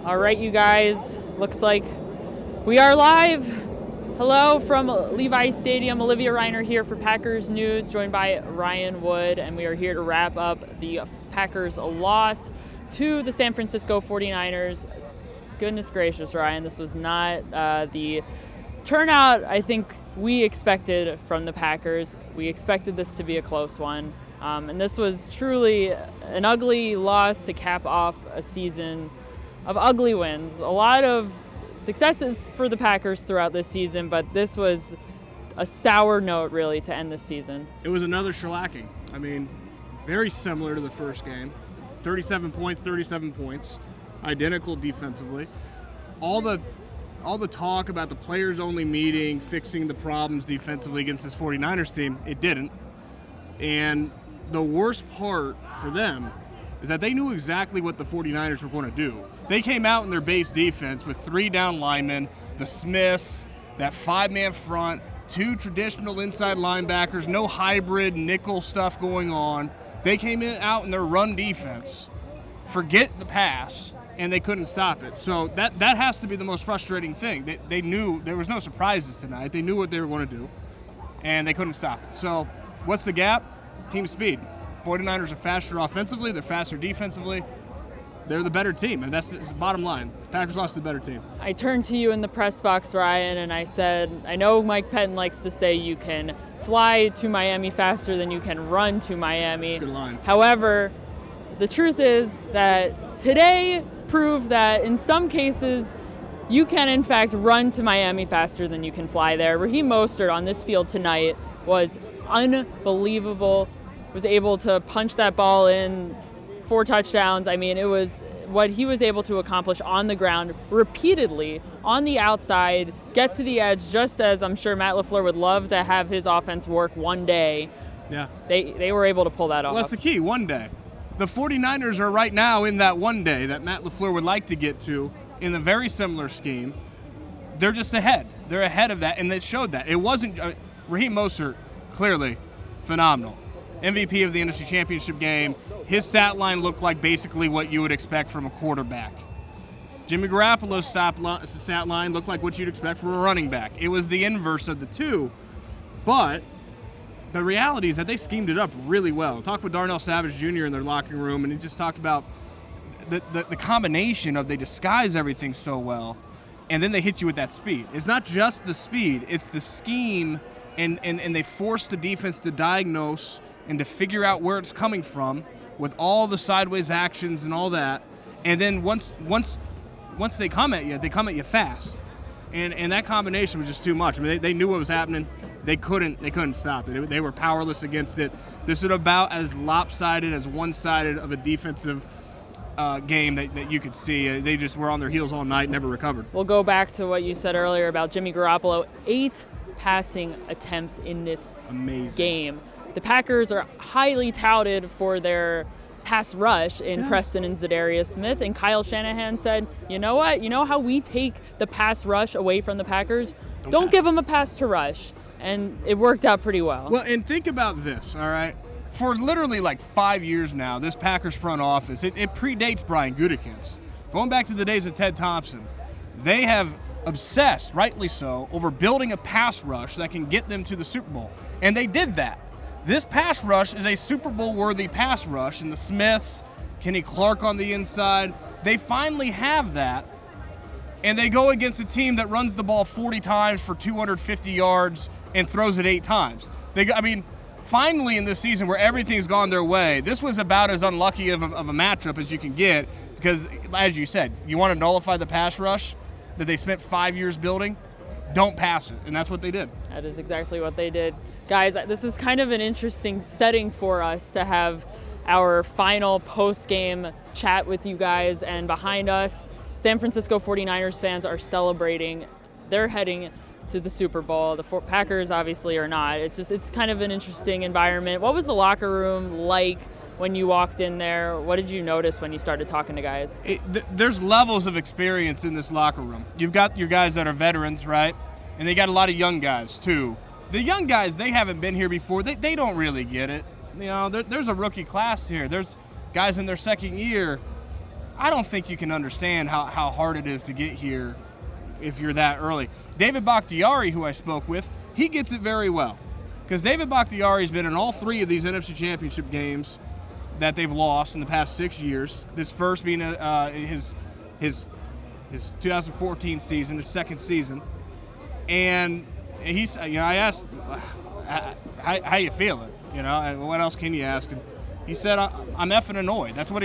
All right, you guys, looks like we are live. Hello from Levi's Stadium. Olivia Reiner here for Packers News, joined by Ryan Wood, and we are here to wrap up the Packers' loss to the San Francisco 49ers. Goodness gracious, Ryan, this was not the turnout I think we expected from the Packers. We expected this to be a close one, and this was truly an ugly loss to cap off a season of ugly wins. A lot of successes for the Packers throughout this season, but this was a sour note really to end this season. It was another shellacking. I mean, very similar to the first game. 37 points, identical defensively. All the talk about the players only meeting, fixing the problems defensively against this 49ers team, it didn't. And the worst part for them is that they knew exactly what the 49ers were going to do. They came out in their base defense with 3 down linemen, the Smiths, that 5-man front, 2 traditional inside linebackers, no hybrid nickel stuff going on. They came out in their run defense, forget the pass, and they couldn't stop it. So that has to be the most frustrating thing. They knew there was no surprises tonight. They knew what they were going to do, and they couldn't stop it. So what's the gap? Team speed. 49ers are faster offensively. They're faster defensively. They're the better team, and that's the bottom line. Packers lost to the better team. I turned to you in the press box, Ryan, and I said, I know Mike Pettin likes to say you can fly to Miami faster than you can run to Miami. That's a good line. However, the truth is that today proved that in some cases you can, in fact, run to Miami faster than you can fly there. Raheem Mostert on this field tonight was unbelievable. Was able to punch that ball in, 4 touchdowns. I mean, it was what he was able to accomplish on the ground repeatedly, on the outside, get to the edge, just as I'm sure Matt LaFleur would love to have his offense work one day. Yeah. They were able to pull that off. Well, that's the key, one day. The 49ers are right now in that one day that Matt LaFleur would like to get to in a very similar scheme. They're just ahead. They're ahead of that, and they showed that. It wasn't Raheem Mostert, clearly phenomenal. MVP of the NFC Championship game. His stat line looked like basically what you would expect from a quarterback. Jimmy Garoppolo's stat line looked like what you'd expect from a running back. It was the inverse of the two, but the reality is that they schemed it up really well. Talked with Darnell Savage Jr. in their locker room, and he just talked about the combination of they disguise everything so well, and then they hit you with that speed. It's not just the speed, it's the scheme, and they force the defense to diagnose and to figure out where it's coming from with all the sideways actions and all that. And then once they come at you fast. And that combination was just too much. I mean, they knew what was happening. They couldn't stop it. They were powerless against it. This is about as lopsided, as one-sided of a defensive game that you could see. They just were on their heels all night, never recovered. We'll go back to what you said earlier about Jimmy Garoppolo. 8 passing attempts in this game. The Packers are highly touted for their pass rush in Preston and Zadarius Smith, and Kyle Shanahan said, you know what? You know how we take the pass rush away from the Packers? Don't give them a pass to rush. And it worked out pretty well. Well, and think about this, all right? For literally like 5 years now, this Packers front office, it predates Brian Gutekunst. Going back to the days of Ted Thompson, they have obsessed, rightly so, over building a pass rush that can get them to the Super Bowl. And they did that. This pass rush is a Super Bowl-worthy pass rush, and the Smiths, Kenny Clark on the inside, they finally have that, and they go against a team that runs the ball 40 times for 250 yards and throws it 8 times. Finally in this season where everything's gone their way, this was about as unlucky of a matchup as you can get because, as you said, you want to nullify the pass rush that they spent 5 years building, don't pass it, and that's what they did. That is exactly what they did. Guys, this is kind of an interesting setting for us to have our final post-game chat with you guys, and behind us, San Francisco 49ers fans are celebrating. They're heading to the Super Bowl. The Packers obviously are not. It's kind of an interesting environment. What was the locker room like when you walked in there? What did you notice when you started talking to guys? There's levels of experience in this locker room. You've got your guys that are veterans, right? And they got a lot of young guys, too. The young guys, they haven't been here before. They don't really get it. You know, there's a rookie class here. There's guys in their second year. I don't think you can understand how hard it is to get here if you're that early. David Bakhtiari, who I spoke with, he gets it very well. Because David Bakhtiari's been in all 3 of these NFC Championship games that they've lost in the past 6 years. This first being his 2014 season, his second season. And he's, I asked, how you feeling? What else can you ask? And he said, I'm effing annoyed. That's what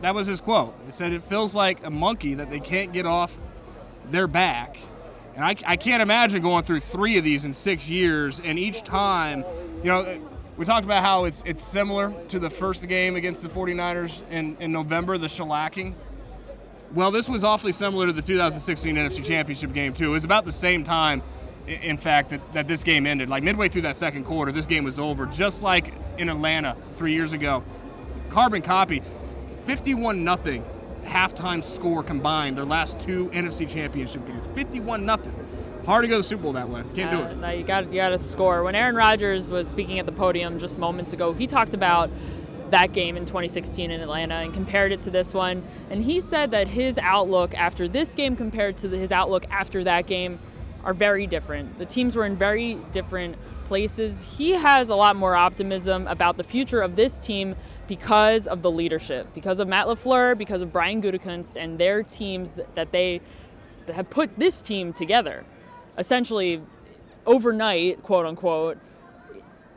that was his quote. He said, it feels like a monkey that they can't get off their back. And I can't imagine going through 3 of these in 6 years, and each time, we talked about how it's similar to the first game against the 49ers in November, the shellacking. Well, this was awfully similar to the 2016 NFC Championship game, too. It was about the same time, in fact, that this game ended. Like midway through that second quarter, this game was over, just like in Atlanta 3 years ago. Carbon copy, 51-0 halftime score combined, their last 2 NFC Championship games. 51-0. Hard to go to the Super Bowl that way. Can't do it. No, you got to score. When Aaron Rodgers was speaking at the podium just moments ago, he talked about that game in 2016 in Atlanta and compared it to this one. And he said that his outlook after this game compared to his outlook after that game are very different. The teams were in very different places. He has a lot more optimism about the future of this team because of the leadership, because of Matt LaFleur, because of Brian Gutekunst and their teams that they have put this team together. Essentially, overnight, quote unquote,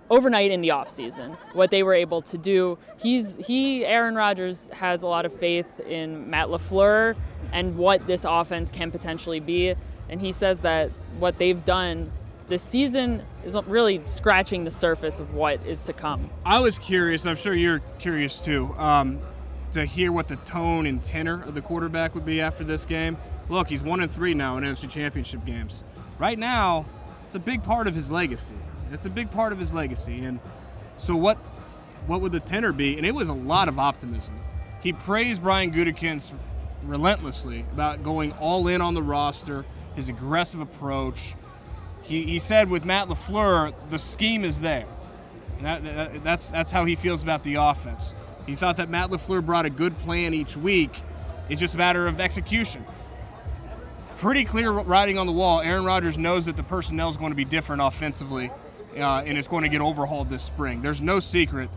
overnight in the offseason, what they were able to do. Aaron Rodgers has a lot of faith in Matt LaFleur and what this offense can potentially be. And he says that what they've done this season is really scratching the surface of what is to come. I was curious, I'm sure you're curious too, to hear what the tone and tenor of the quarterback would be after this game. Look, he's 1-3 now in NFC Championship games. Right now, it's a big part of his legacy. It's a big part of his legacy. And so what would the tenor be? And it was a lot of optimism. He praised Brian Gutekunst relentlessly about going all in on the roster, his aggressive approach. He said with Matt LaFleur, the scheme is there. That's how he feels about the offense. He thought that Matt LaFleur brought a good plan each week. It's just a matter of execution. Pretty clear writing on the wall. Aaron Rodgers knows that the personnel is going to be different offensively, and it's going to get overhauled this spring. There's no secret.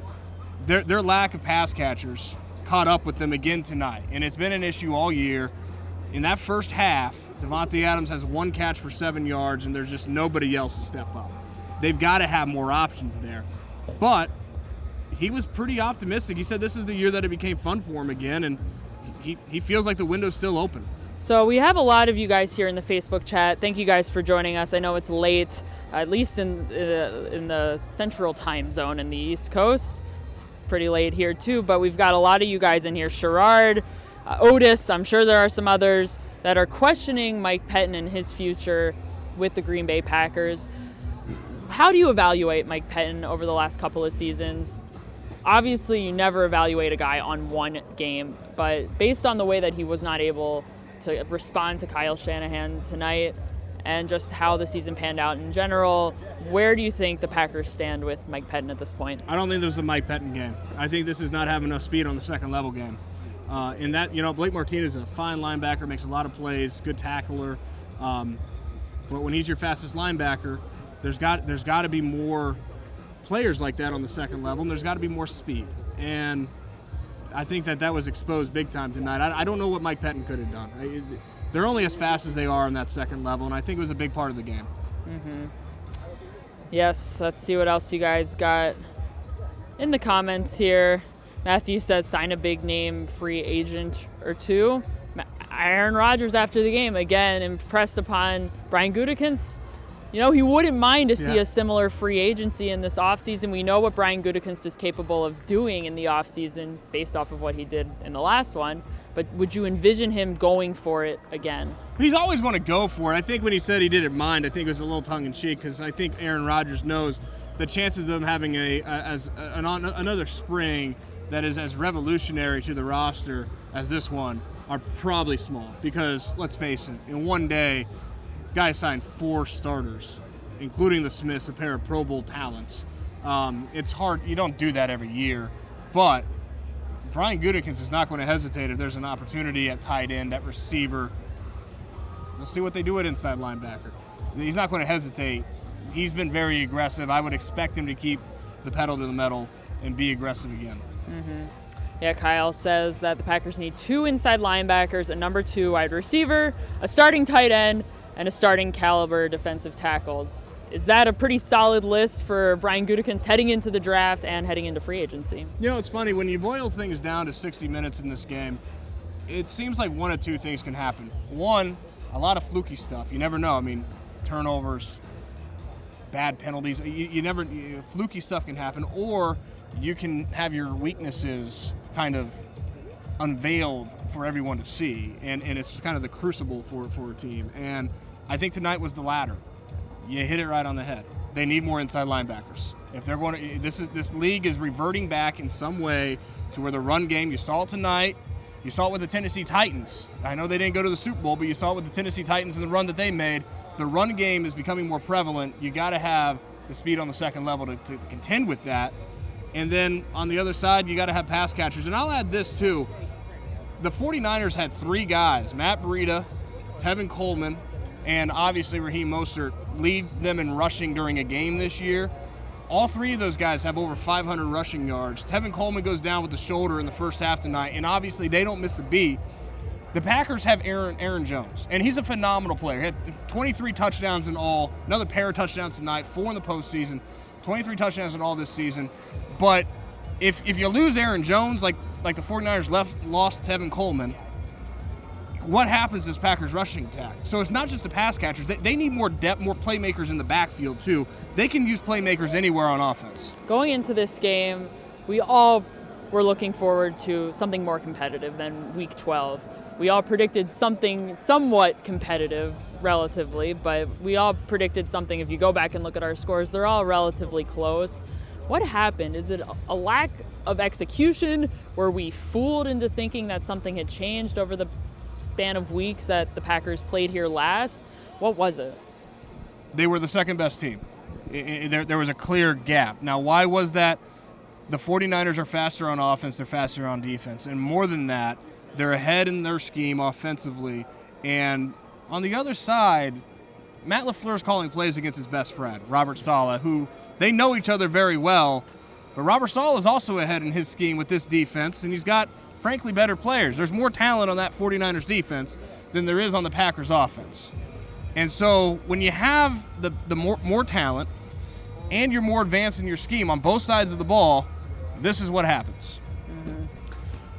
Their lack of pass catchers caught up with them again tonight, and it's been an issue all year. In that first half, Devontae Adams has 1 catch for 7 yards, and there's just nobody else to step up. They've got to have more options there. But he was pretty optimistic. He said this is the year that it became fun for him again, and he feels like the window's still open. So we have a lot of you guys here in the Facebook chat. Thank you guys for joining us. I know it's late, at least in the central time zone in the East Coast. It's pretty late here too, but we've got a lot of you guys in here. Sherrard, Otis, I'm sure there are some others that are questioning Mike Pettin and his future with the Green Bay Packers. How do you evaluate Mike Pettin over the last couple of seasons? Obviously, you never evaluate a guy on one game, but based on the way that he was not able to respond to Kyle Shanahan tonight and just how the season panned out in general, where do you think the Packers stand with Mike Pettin at this point? I don't think this is a Mike Pettin game. I think this is not having enough speed on the second level game. In that, Blake Martinez is a fine linebacker, makes a lot of plays, good tackler. But when he's your fastest linebacker, there's got to be more players like that on the second level, and there's got to be more speed. And I think that was exposed big time tonight. I don't know what Mike Pettin could have done. They're only as fast as they are on that second level, and I think it was a big part of the game. Mm-hmm. Yes, let's see what else you guys got in the comments here. Matthew says, sign a big-name free agent or two. Aaron Rodgers after the game, again, impressed upon Brian Gutekunst. He wouldn't mind to see a similar free agency in this offseason. We know what Brian Gutekunst is capable of doing in the offseason based off of what he did in the last one. But would you envision him going for it again? He's always going to go for it. I think when he said he didn't mind, I think it was a little tongue-in-cheek because I think Aaron Rodgers knows the chances of him having another spring that is as revolutionary to the roster as this one are probably small because, let's face it, in one day, guy signed 4 starters, including the Smiths, a pair of Pro Bowl talents. It's hard. You don't do that every year. But Brian Gutekunst is not going to hesitate if there's an opportunity at tight end, at receiver. We'll see what they do at inside linebacker. He's not going to hesitate. He's been very aggressive. I would expect him to keep the pedal to the metal and be aggressive again. Mm-hmm. Yeah, Kyle says that the Packers need 2 inside linebackers, a number 2 wide receiver, a starting tight end, and a starting caliber defensive tackle. Is that a pretty solid list for Brian Gutekunst heading into the draft and heading into free agency? You know, it's funny, when you boil things down to 60 minutes in this game, it seems like one of 2 things can happen. One, a lot of fluky stuff. You never know. I mean, turnovers, bad penalties. Fluky stuff can happen. Or you can have your weaknesses kind of unveiled for everyone to see. And it's kind of the crucible for a team. And I think tonight was the latter. You hit it right on the head. They need more inside linebackers. If they're going to, this league is reverting back in some way to where the run game, you saw it tonight. You saw it with the Tennessee Titans. I know they didn't go to the Super Bowl, but you saw it with the Tennessee Titans and the run that they made. The run game is becoming more prevalent. You got to have the speed on the second level to contend with that. And then on the other side, you got to have pass catchers. And I'll add this too. The 49ers had 3 guys, Matt Breida, Tevin Coleman, and obviously Raheem Mostert, lead them in rushing during a game this year. All 3 of those guys have over 500 rushing yards. Tevin Coleman goes down with the shoulder in the first half tonight, and obviously they don't miss a beat. The Packers have Aaron Jones, and he's a phenomenal player. He had 23 touchdowns in all, another pair of touchdowns tonight, 4 in the postseason, 23 touchdowns in all this season. But if you lose Aaron Jones, like the 49ers lost Tevin Coleman, what happens is Packers rushing attack. So it's not just the pass catchers. They need more depth, more playmakers in the backfield too. They can use playmakers anywhere on offense. Going into this game, we all were looking forward to something more competitive than Week 12. We all predicted something somewhat competitive, relatively, but we all predicted something. If you go back and look at our scores, they're all relatively close. What happened? Is it a lack of execution? Were we fooled into thinking that something had changed over the span of weeks that the Packers played here last? What was it? They were the second best team. There was a clear gap. Now, why was that? The 49ers are faster on offense, they're faster on defense. And more than that, they're ahead in their scheme offensively. And on the other side, Matt LaFleur's calling plays against his best friend, Robert Saleh, who they know each other very well. But Robert Saleh is also ahead in his scheme with this defense, and he's got, frankly, better players. There's more talent on that 49ers defense than there is on the Packers offense. And so when you have the more talent and you're more advanced in your scheme on both sides of the ball, this is what happens.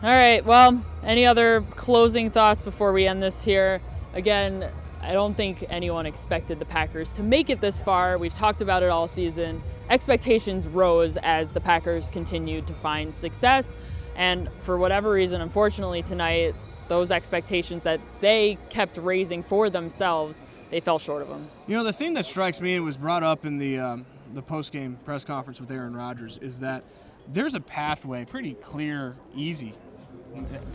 All right, well, any other closing thoughts before we end this here? Again, I don't think anyone expected the Packers to make it this far. We've talked about it all season. Expectations rose as the Packers continued to find success. And for whatever reason, unfortunately tonight, those expectations that they kept raising for themselves, they fell short of them. You know, the thing that strikes me and was brought up in the post-game press conference with Aaron Rodgers is that there's a pathway, pretty clear, easy,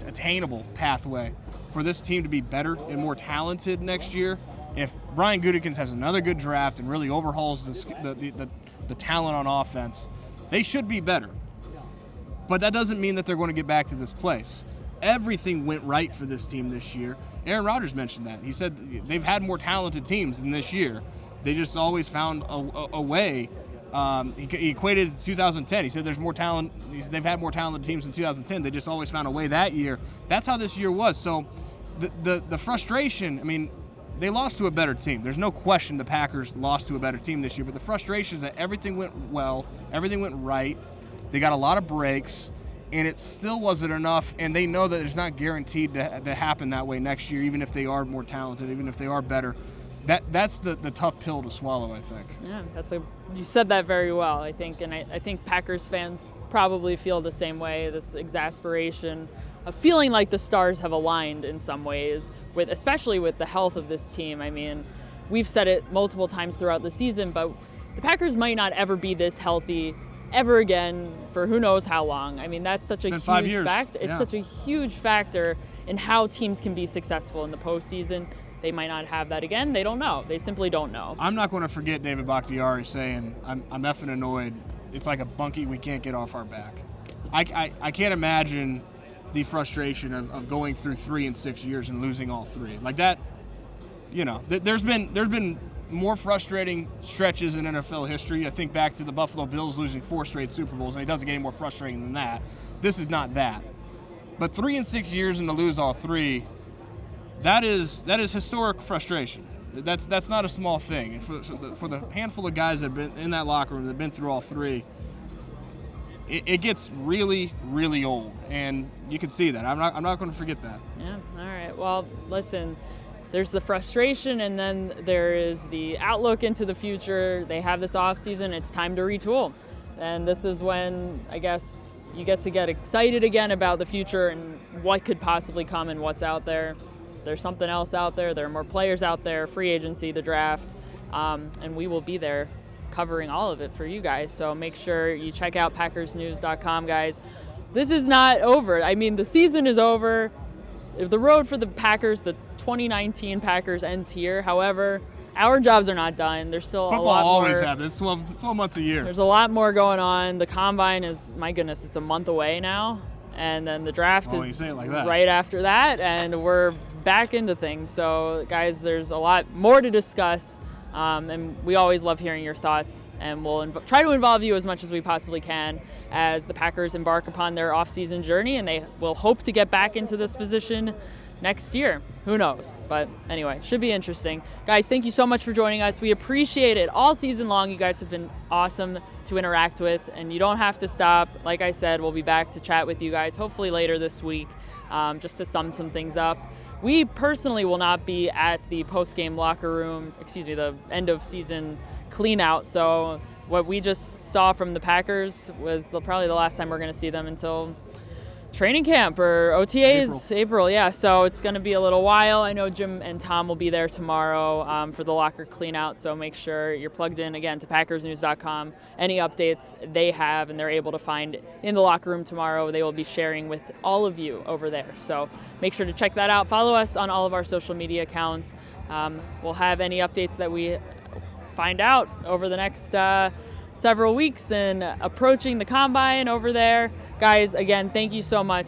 attainable pathway for this team to be better and more talented next year. If Brian Gutekunst has another good draft and really overhauls the talent on offense, they should be better. But that doesn't mean that they're going to get back to this place. Everything went right for this team this year. Aaron Rodgers mentioned that. He said they've had more talented teams than this year. They just always found a way. He equated it to 2010. He said there's more talent. They've had more talented teams in 2010. They just always found a way that year. That's how this year was. So the frustration, I mean, they lost to a better team. There's no question the Packers lost to a better team this year. But the frustration is that everything went well. Everything went right. They got a lot of breaks, and it still wasn't enough. And they know that it's not guaranteed to happen that way next year, even if they are more talented, even if they are better. That's the tough pill to swallow, I think. Yeah, you said that very well, I think. And I think Packers fans probably feel the same way, this exasperation of feeling like the stars have aligned in some ways, especially with the health of this team. I mean, we've said it multiple times throughout the season, but the Packers might not ever be this healthy ever again for who knows how long. I mean, that's such a huge factor. It's such a huge factor in how teams can be successful in the postseason. They might not have that again. They don't know. They simply don't know. I'm not going to forget David Bakhtiari saying, I'm effing annoyed. It's like a bunkie we can't get off our back. I can't imagine the frustration of going through 3 and 6 years and losing all 3 like that. There's been more frustrating stretches in NFL history. I think back to the Buffalo Bills losing 4 straight Super Bowls, and it doesn't get any more frustrating than that. This is not that. But 3 and 6 years and to lose all 3, that is historic frustration. That's not a small thing. And for the handful of guys that have been in that locker room that have been through all 3, it gets really, really old, and you can see that. I'm not going to forget that. Yeah. All right. Well, listen. There's the frustration, and then there is the outlook into the future. They have this offseason. It's time to retool. And this is when, I guess, you get excited again about the future and what could possibly come and what's out there. There's something else out there. There are more players out there, free agency, the draft, and we will be there covering all of it for you guys. So make sure you check out PackersNews.com, guys. This is not over. I mean, the season is over. The road for the Packers, the 2019 Packers, ends here. However, our jobs are not done. There's still Football a lot more. Always happens. It's 12 months a year. There's a lot more going on. The combine is, my goodness, it's a month away now. And then the draft you is say it like that. Right after that. And we're back into things. So, guys, there's a lot more to discuss. And we always love hearing your thoughts. And we'll try to involve you as much as we possibly can as the Packers embark upon their offseason journey. And they will hope to get back into this position next year. Who knows? But anyway, should be interesting. Guys, thank you so much for joining us. We appreciate it all season long. You guys have been awesome to interact with, and you don't have to stop. Like I said, we'll be back to chat with you guys hopefully later this week, just to sum some things up. We personally will not be at the post-game locker room, the end of season clean out. So what we just saw from the Packers was probably the last time we're going to see them until training camp or OTAs, April, yeah. So it's going to be a little while. I know Jim and Tom will be there tomorrow for the locker clean out. So make sure you're plugged in again to PackersNews.com. Any updates they have and they're able to find in the locker room tomorrow, they will be sharing with all of you over there. So make sure to check that out. Follow us on all of our social media accounts. We'll have any updates that we find out over the next several weeks and approaching the combine over there. Guys, again, thank you so much.